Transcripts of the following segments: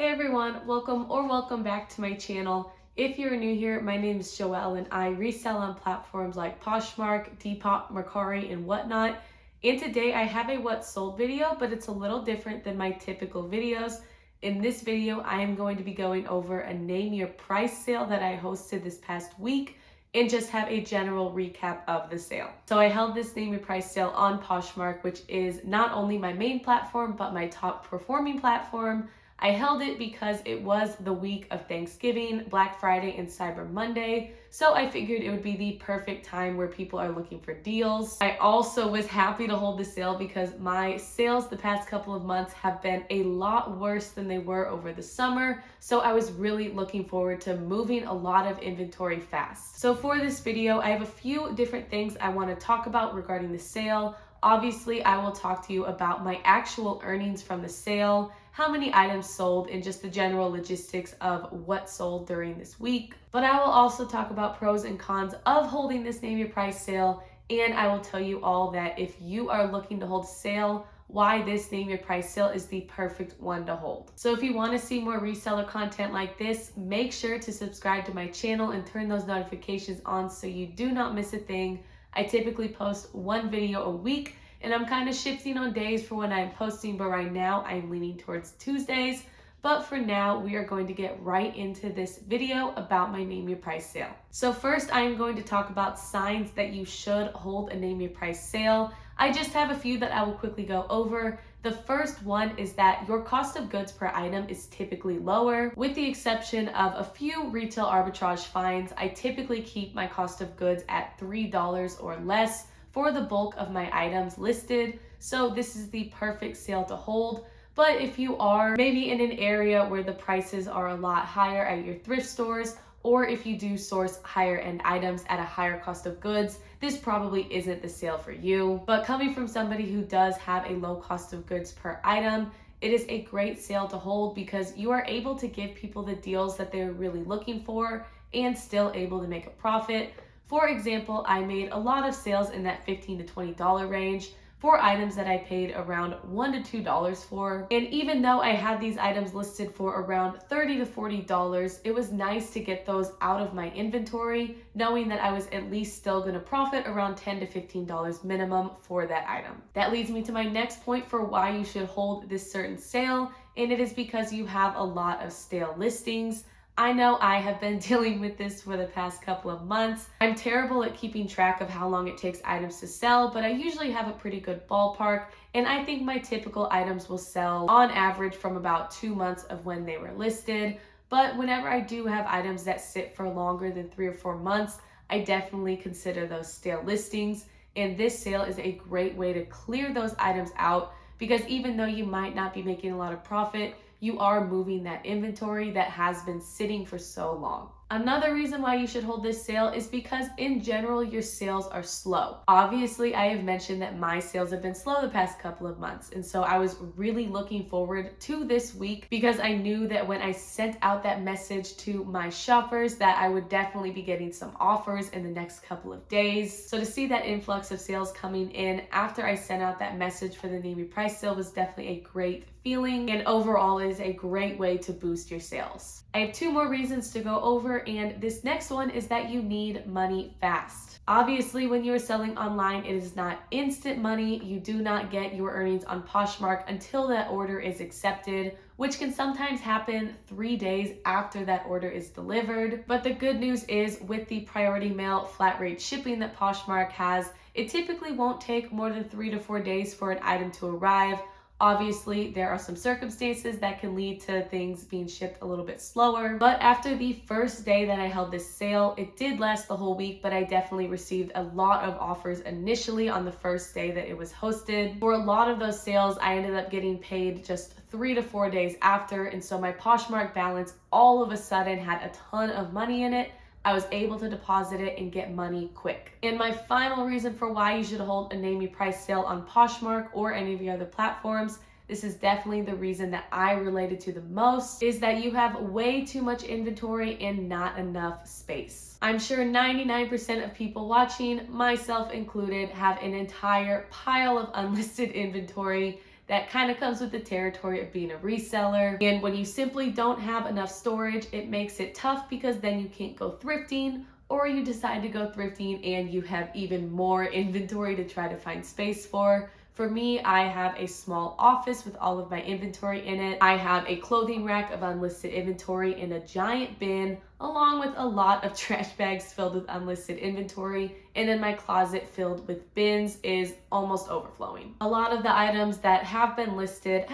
Hey everyone, welcome back to my channel. If you're new here, my name is Joelle and I resell on platforms like Poshmark, Depop, Mercari, and whatnot. And today I have a what sold video, but it's a little different than my typical videos. In this video, I am going to be going over a name your price sale that I hosted this past week and just have a general recap of the sale. So I held this name your price sale on Poshmark, which is not only my main platform, but my top performing platform. I held it because it was the week of Thanksgiving, Black Friday, and Cyber Monday, so I figured it would be the perfect time where people are looking for deals. I also was happy to hold the sale because my sales the past couple of months have been a lot worse than they were over the summer, so I was really looking forward to moving a lot of inventory fast. So for this video, I have a few different things I want to talk about regarding the sale. Obviously, I will talk to you about my actual earnings from the sale, how many items sold, and just the general logistics of what sold during this week. But I will also talk about pros and cons of holding this name your price sale, and I will tell you all that if you are looking to hold a sale, why this name your price sale is the perfect one to hold. So if you want to see more reseller content like this, make sure to subscribe to my channel and turn those notifications on so you do not miss a thing. I typically post one video a week, and I'm kind of shifting on days for when I'm posting, but right now I'm leaning towards Tuesdays. But for now, we are going to get right into this video about my name your price sale. So first, I am going to talk about signs that you should hold a name your price sale. I just have a few that I will quickly go over. The first one is that your cost of goods per item is typically lower. With the exception of a few retail arbitrage finds, I typically keep my cost of goods at $3 or less for the bulk of my items listed. So this is the perfect sale to hold. But if you are maybe in an area where the prices are a lot higher at your thrift stores, or if you do source higher end items at a higher cost of goods, this probably isn't the sale for you. But coming from somebody who does have a low cost of goods per item, it is a great sale to hold because you are able to give people the deals that they're really looking for and still able to make a profit. For example, I made a lot of sales in that $15 to $20 range for items that I paid around $1 to $2 for. And even though I had these items listed for around $30 to $40, it was nice to get those out of my inventory, knowing that I was at least still gonna profit around $10 to $15 minimum for that item. That leads me to my next point for why you should hold this certain sale, and it is because you have a lot of stale listings. I know I have been dealing with this for the past couple of months. I'm terrible at keeping track of how long it takes items to sell, but I usually have a pretty good ballpark, and I think my typical items will sell on average from about 2 months of when they were listed. But whenever I do have items that sit for longer than 3 or 4 months, I definitely consider those stale listings, and this sale is a great way to clear those items out because even though you might not be making a lot of profit, you are moving that inventory that has been sitting for so long. Another reason why you should hold this sale is because in general, your sales are slow. Obviously, I have mentioned that my sales have been slow the past couple of months. And so I was really looking forward to this week because I knew that when I sent out that message to my shoppers that I would definitely be getting some offers in the next couple of days. So to see that influx of sales coming in after I sent out that message for the name your price sale was definitely a great feeling, and overall is a great way to boost your sales. I have 2 more reasons to go over, and this next one is that you need money fast. Obviously, when you are selling online, it is not instant money. You do not get your earnings on Poshmark until that order is accepted, which can sometimes happen 3 days after that order is delivered. But the good news is with the priority mail flat rate shipping that Poshmark has, it typically won't take more than 3 to 4 days for an item to arrive. Obviously, there are some circumstances that can lead to things being shipped a little bit slower. But after the first day that I held this sale, it did last the whole week, but I definitely received a lot of offers initially on the first day that it was hosted. For a lot of those sales, I ended up getting paid just 3 to 4 days after, and so my Poshmark balance all of a sudden had a ton of money in it. I was able to deposit it and get money quick. And my final reason for why you should hold a name your price sale on Poshmark or any of your other platforms, this is definitely the reason that I related to the most, is that you have way too much inventory and not enough space. I'm sure 99% of people watching, myself included, have an entire pile of unlisted inventory that kind of comes with the territory of being a reseller. And when you simply don't have enough storage, it makes it tough because then you can't go thrifting, or you decide to go thrifting and you have even more inventory to try to find space for. For me, I have a small office with all of my inventory in it. I have a clothing rack of unlisted inventory and a giant bin, along with a lot of trash bags filled with unlisted inventory. And then my closet filled with bins is almost overflowing. A lot of the items that have been listed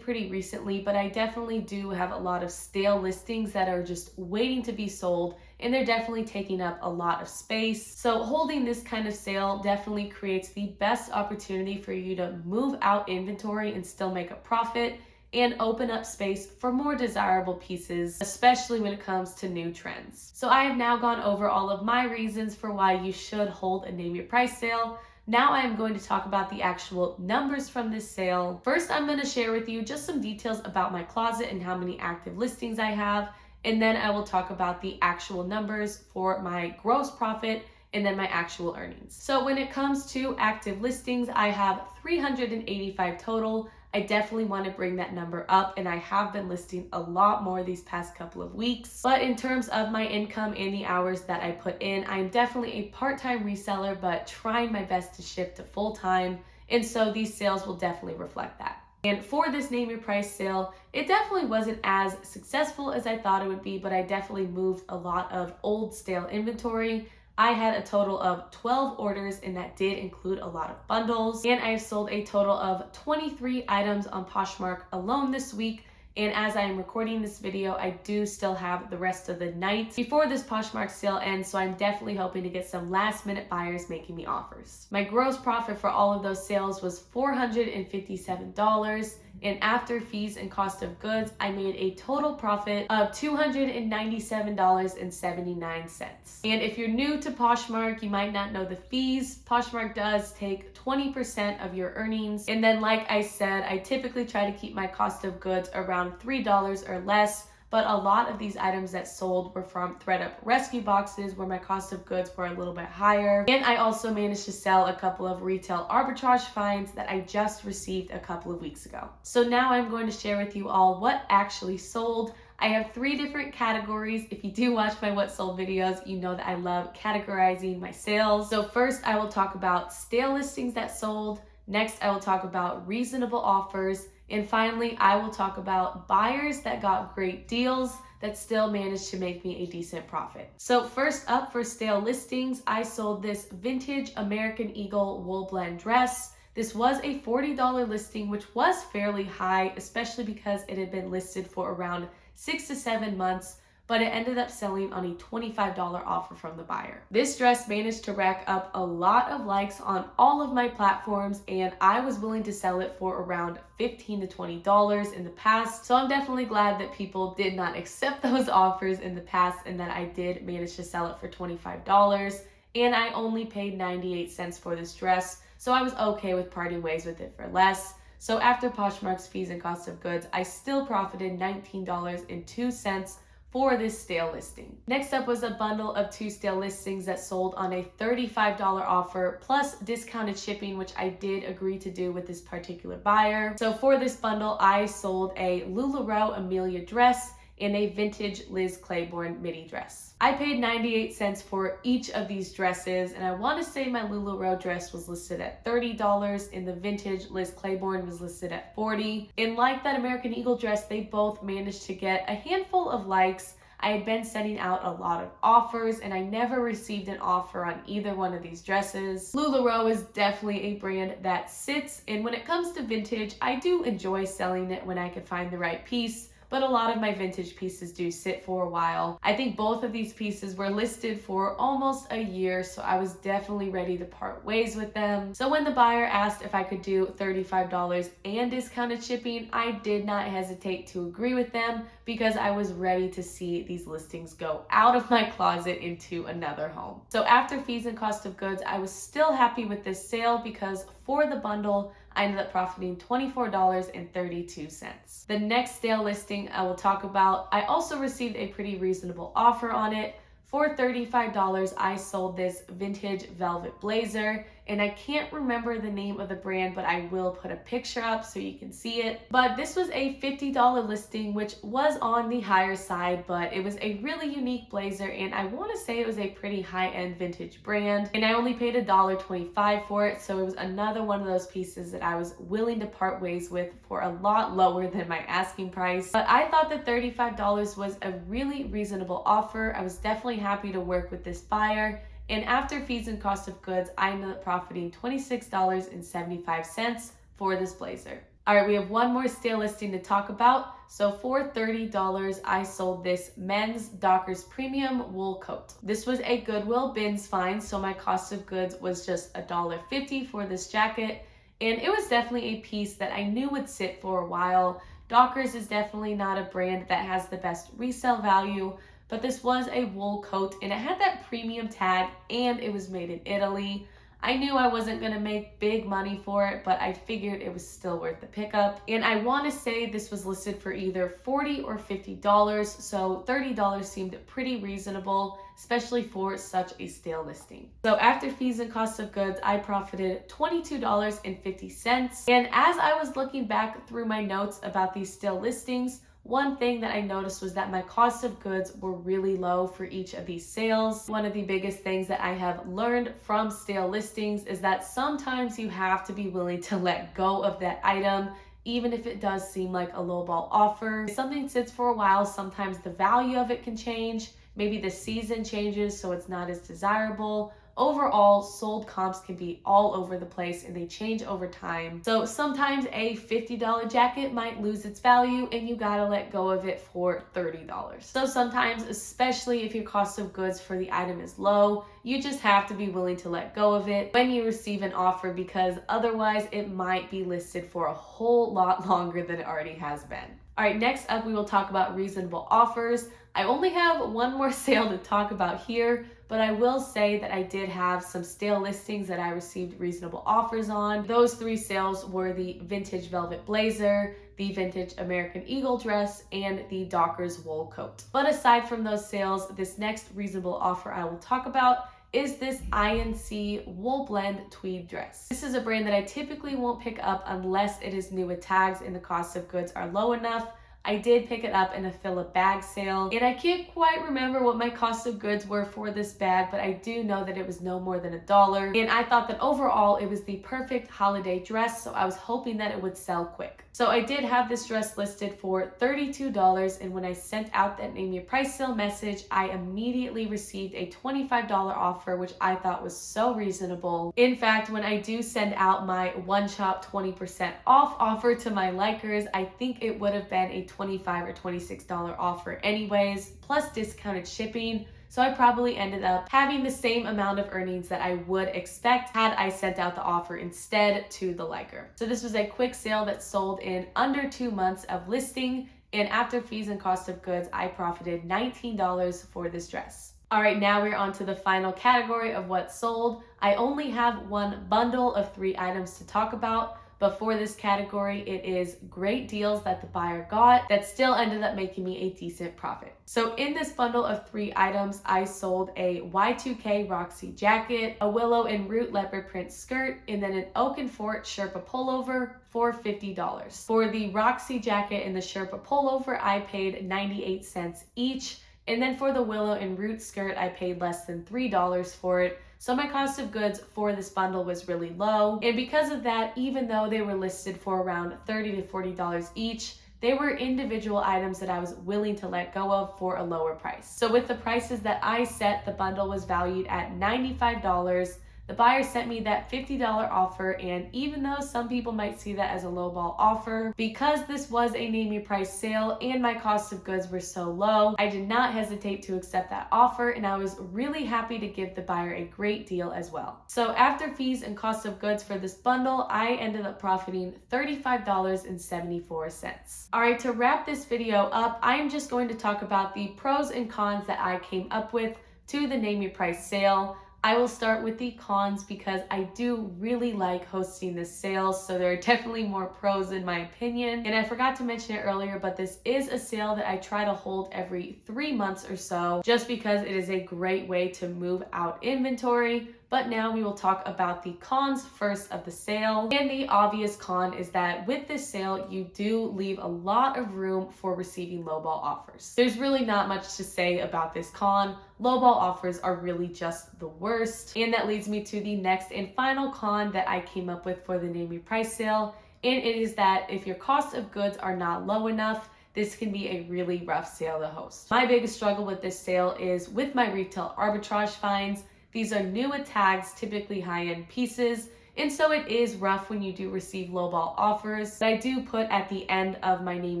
pretty recently, but I definitely do have a lot of stale listings that are just waiting to be sold, and they're definitely taking up a lot of space. So holding this kind of sale definitely creates the best opportunity for you to move out inventory and still make a profit and open up space for more desirable pieces, especially when it comes to new trends. So I have now gone over all of my reasons for why you should hold a name your price sale. Now I am going to talk about the actual numbers from this sale. First, I'm going to share with you just some details about my closet and how many active listings I have. And then I will talk about the actual numbers for my gross profit and then my actual earnings. So when it comes to active listings, I have 385 total. I definitely want to bring that number up, and I have been listing a lot more these past couple of weeks. But in terms of my income and the hours that I put in, I'm definitely a part-time reseller, but trying my best to shift to full-time. And so these sales will definitely reflect that. And for this name your price sale, it definitely wasn't as successful as I thought it would be, but I definitely moved a lot of old stale inventory. I had a total of 12 orders, and that did include a lot of bundles. And I have sold a total of 23 items on Poshmark alone this week. And as I am recording this video, I do still have the rest of the night before this Poshmark sale ends, so I'm definitely hoping to get some last minute buyers making me offers. My gross profit for all of those sales was $457, and after fees and cost of goods, I made a total profit of $297.79. And if you're new to Poshmark, you might not know the fees. Poshmark does take 20% of your earnings. And then, like I said, I typically try to keep my cost of goods around $3 or less. But a lot of these items that sold were from ThredUp rescue boxes where my cost of goods were a little bit higher. And I also managed to sell a couple of retail arbitrage finds that I just received a couple of weeks ago. So now I'm going to share with you all what actually sold. I have 3 different categories. If you do watch my what sold videos, you know that I love categorizing my sales. So first I will talk about stale listings that sold. Next, I will talk about reasonable offers. And finally, I will talk about buyers that got great deals that still managed to make me a decent profit. So first up, for stale listings, I sold this vintage American Eagle wool blend dress. This was a $40 listing, which was fairly high, especially because it had been listed for around 6 to 7 months, but it ended up selling on a $25 offer from the buyer. This dress managed to rack up a lot of likes on all of my platforms, and I was willing to sell it for around $15 to $20 in the past. So I'm definitely glad that people did not accept those offers in the past and that I did manage to sell it for $25. And I only paid 98 cents for this dress, so I was okay with parting ways with it for less. So after Poshmark's fees and cost of goods, I still profited $19.02 for this stale listing. Next up was a bundle of 2 stale listings that sold on a $35 offer plus discounted shipping, which I did agree to do with this particular buyer. So for this bundle, I sold a LuLaRoe Amelia dress and a vintage Liz Claiborne midi dress. I paid 98 cents for each of these dresses, and I want to say my LuLaRoe dress was listed at $30 and the vintage Liz Claiborne was listed at $40. And like that American Eagle dress, they both managed to get a handful of likes. I had been sending out a lot of offers, and I never received an offer on either one of these dresses. LuLaRoe is definitely a brand that sits, and when it comes to vintage, I do enjoy selling it when I can find the right piece. But a lot of my vintage pieces do sit for a while. I think both of these pieces were listed for almost a year, so I was definitely ready to part ways with them. So when the buyer asked if I could do $35 and discounted shipping, I did not hesitate to agree with them because I was ready to see these listings go out of my closet into another home. So after fees and cost of goods, I was still happy with this sale because for the bundle, I ended up profiting $24.32. The next stale listing I will talk about, I also received a pretty reasonable offer on it. For $35, I sold this vintage velvet blazer, and I can't remember the name of the brand, but I will put a picture up so you can see it. But this was a $50 listing, which was on the higher side, but it was a really unique blazer, and I want to say it was a pretty high-end vintage brand, and I only paid $1.25 for it, so it was another one of those pieces that I was willing to part ways with for a lot lower than my asking price. But I thought that $35 was a really reasonable offer. I was definitely happy to work with this buyer, and after fees and cost of goods, I ended up profiting $26.75 for this blazer. All right, we have one more sale listing to talk about. So for $30, I sold this men's Dockers premium wool coat. This was a Goodwill bins find, so my cost of goods was just $1.50 for this jacket. And it was definitely a piece that I knew would sit for a while. Dockers is definitely not a brand that has the best resale value, but this was a wool coat and it had that premium tag and it was made in Italy. I knew I wasn't going to make big money for it, but I figured it was still worth the pickup. And I want to say this was listed for either $40 or $50, so $30 seemed pretty reasonable, especially for such a stale listing. So after fees and cost of goods, I profited $22.50. And as I was looking back through my notes about these stale listings, one thing that I noticed was that my cost of goods were really low for each of these sales. One of the biggest things that I have learned from stale listings is that sometimes you have to be willing to let go of that item, even if it does seem like a lowball offer. If something sits for a while, sometimes the value of it can change. Maybe the season changes, so it's not as desirable. Overall, sold comps can be all over the place and they change over time. So sometimes a $50 jacket might lose its value and you gotta let go of it for $30. So sometimes, especially if your cost of goods for the item is low, you just have to be willing to let go of it when you receive an offer, because otherwise it might be listed for a whole lot longer than it already has been. All right, next up we will talk about reasonable offers. I only have one more sale to talk about here, but I will say that I did have some stale listings that I received reasonable offers on. Those three sales were the vintage velvet blazer, the vintage American Eagle dress, and the Dockers wool coat. But aside from those sales, this next reasonable offer I will talk about is this INC wool blend tweed dress. This is a brand that I typically won't pick up unless it is new with tags and the cost of goods are low enough. I did pick it up in a fill-up bag sale, and I can't quite remember what my cost of goods were for this bag, but I do know that it was no more than $1, and I thought that overall it was the perfect holiday dress, so I was hoping that it would sell quick. So I did have this dress listed for $32, and when I sent out that name your price sale message, I immediately received a $25 offer, which I thought was so reasonable. In fact, when I do send out my one shop 20% off offer to my likers, I think it would have been a $25 or $26 offer anyways, plus discounted shipping. So I probably ended up having the same amount of earnings that I would expect had I sent out the offer instead to the liker. So this was a quick sale that sold in under 2 months of listing, and after fees and cost of goods, I profited $19 for this dress. All right, now we're on to the final category of what sold. I only have one bundle of 3 items to talk about. But for this category, it is great deals that the buyer got that still ended up making me a decent profit. So in this bundle of 3 items, I sold a Y2K Roxy jacket, a willow and root leopard print skirt, and then an oak and fort Sherpa pullover for $50. For the Roxy jacket and the Sherpa pullover, I paid 98 cents each. And then for the willow and root skirt, I paid less than $3 for it. So my cost of goods for this bundle was really low. And because of that, even though they were listed for around $30 to $40 each, they were individual items that I was willing to let go of for a lower price. So with the prices that I set, the bundle was valued at $95. The buyer sent me that $50 offer, and even though some people might see that as a lowball offer, because this was a name your price sale and my cost of goods were so low, I did not hesitate to accept that offer, and I was really happy to give the buyer a great deal as well. So after fees and cost of goods for this bundle, I ended up profiting $35.74. All right, to wrap this video up, I'm just going to talk about the pros and cons that I came up with to the name your price sale. I will start with the cons because I do really like hosting this sale, so there are definitely more pros in my opinion. And I forgot to mention it earlier, but this is a sale that I try to hold every 3 months or so, just because it is a great way to move out inventory. But now we will talk about the cons first of the sale. And the obvious con is that with this sale, you do leave a lot of room for receiving lowball offers. There's really not much to say about this con. Lowball offers are really just the worst. And that leads me to the next and final con that I came up with for the Name Your Price sale. And it is that if your cost of goods are not low enough, this can be a really rough sale to host. My biggest struggle with this sale is with my retail arbitrage finds. These are new with tags, typically high-end pieces, and so it is rough when you do receive lowball offers. But I do put at the end of my Name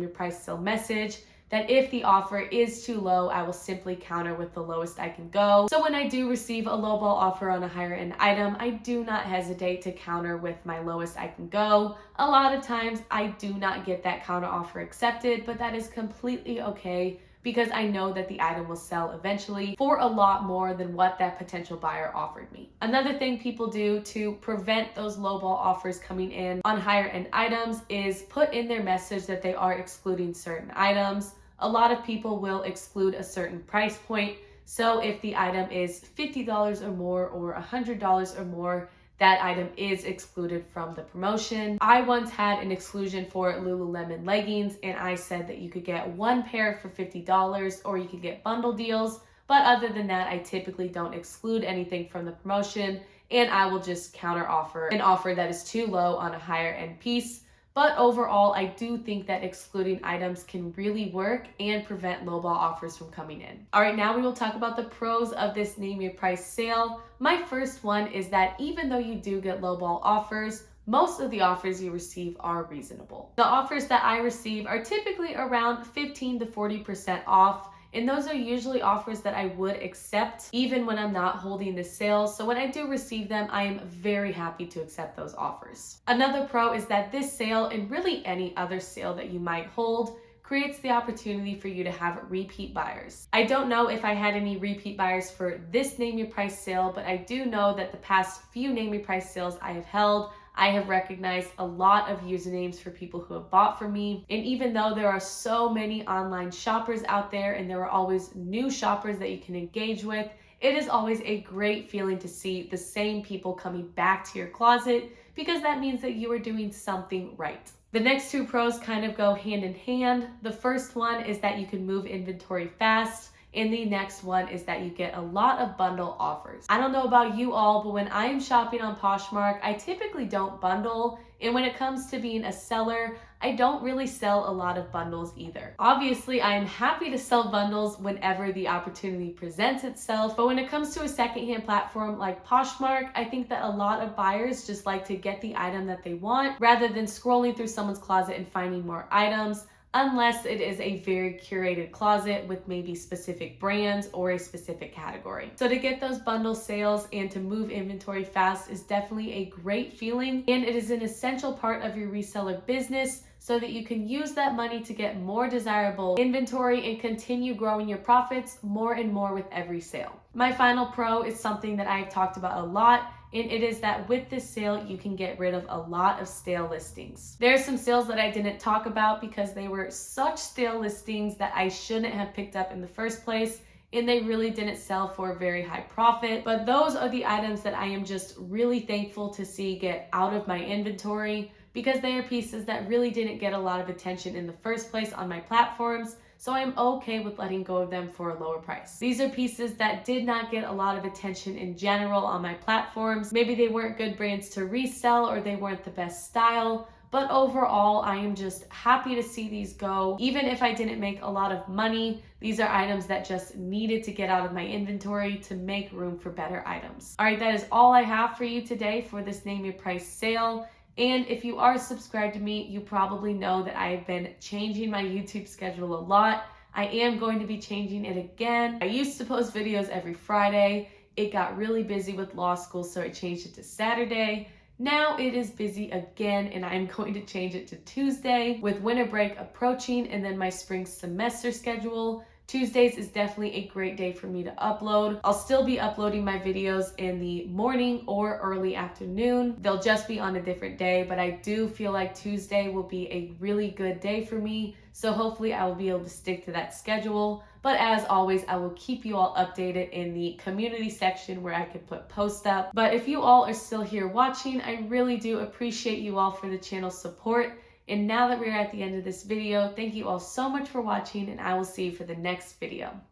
Your Price sale message that if the offer is too low, I will simply counter with the lowest I can go. So when I do receive a lowball offer on a higher end item, I do not hesitate to counter with my lowest I can go. A lot of times I do not get that counter offer accepted, but that is completely okay because I know that the item will sell eventually for a lot more than what that potential buyer offered me. Another thing people do to prevent those lowball offers coming in on higher end items is put in their message that they are excluding certain items. A lot of people will exclude a certain price point. So if the item is $50 or more or $100 or more, that item is excluded from the promotion. I once had an exclusion for Lululemon leggings, and I said that you could get one pair for $50 or you could get bundle deals. But other than that, I typically don't exclude anything from the promotion, and I will just counter offer an offer that is too low on a higher end piece. But overall, I do think that excluding items can really work and prevent lowball offers from coming in. All right, now we will talk about the pros of this Name Your Price sale. My first one is that even though you do get lowball offers, most of the offers you receive are reasonable. The offers that I receive are typically around 15 to 40% off. And those are usually offers that I would accept even when I'm not holding the sale. So when I do receive them, I am very happy to accept those offers. Another pro is that this sale, and really any other sale that you might hold, creates the opportunity for you to have repeat buyers. I don't know if I had any repeat buyers for this Name Your Price sale, but I do know that the past few Name Your Price sales I have held, I have recognized a lot of usernames for people who have bought from me. And even though there are so many online shoppers out there and there are always new shoppers that you can engage with, it is always a great feeling to see the same people coming back to your closet because that means that you are doing something right. The next two pros kind of go hand in hand. The first one is that you can move inventory fast. And the next one is that you get a lot of bundle offers. I don't know about you all, but when I am shopping on Poshmark, I typically don't bundle. And when it comes to being a seller, I don't really sell a lot of bundles either. Obviously, I am happy to sell bundles whenever the opportunity presents itself. But when it comes to a secondhand platform like Poshmark, I think that a lot of buyers just like to get the item that they want rather than scrolling through someone's closet and finding more items, unless it is a very curated closet with maybe specific brands or a specific category. So to get those bundle sales and to move inventory fast is definitely a great feeling, and it is an essential part of your reseller business so that you can use that money to get more desirable inventory and continue growing your profits more and more with every sale. My final pro is something that I've talked about a lot, and it is that with this sale, you can get rid of a lot of stale listings. There are some sales that I didn't talk about because they were such stale listings that I shouldn't have picked up in the first place, and they really didn't sell for a very high profit. But those are the items that I am just really thankful to see get out of my inventory because they are pieces that really didn't get a lot of attention in the first place on my platforms. So I'm okay with letting go of them for a lower price. These are pieces that did not get a lot of attention in general on my platforms. Maybe they weren't good brands to resell or they weren't the best style, but overall, I am just happy to see these go. Even if I didn't make a lot of money, these are items that just needed to get out of my inventory to make room for better items. All right, that is all I have for you today for this Name Your Price sale. And if you are subscribed to me, you probably know that I've been changing my YouTube schedule a lot. I am going to be changing it again. I used to post videos every Friday. It got really busy with law school, so I changed it to Saturday. Now it is busy again, and I'm going to change it to Tuesday with winter break approaching and then my spring semester schedule. Tuesdays is definitely a great day for me to upload. I'll still be uploading my videos in the morning or early afternoon. They'll just be on a different day, but I do feel like Tuesday will be a really good day for me. So hopefully I will be able to stick to that schedule. But as always, I will keep you all updated in the community section where I can put posts up. But if you all are still here watching, I really do appreciate you all for the channel's support. And now that we're at the end of this video, thank you all so much for watching, and I will see you for the next video.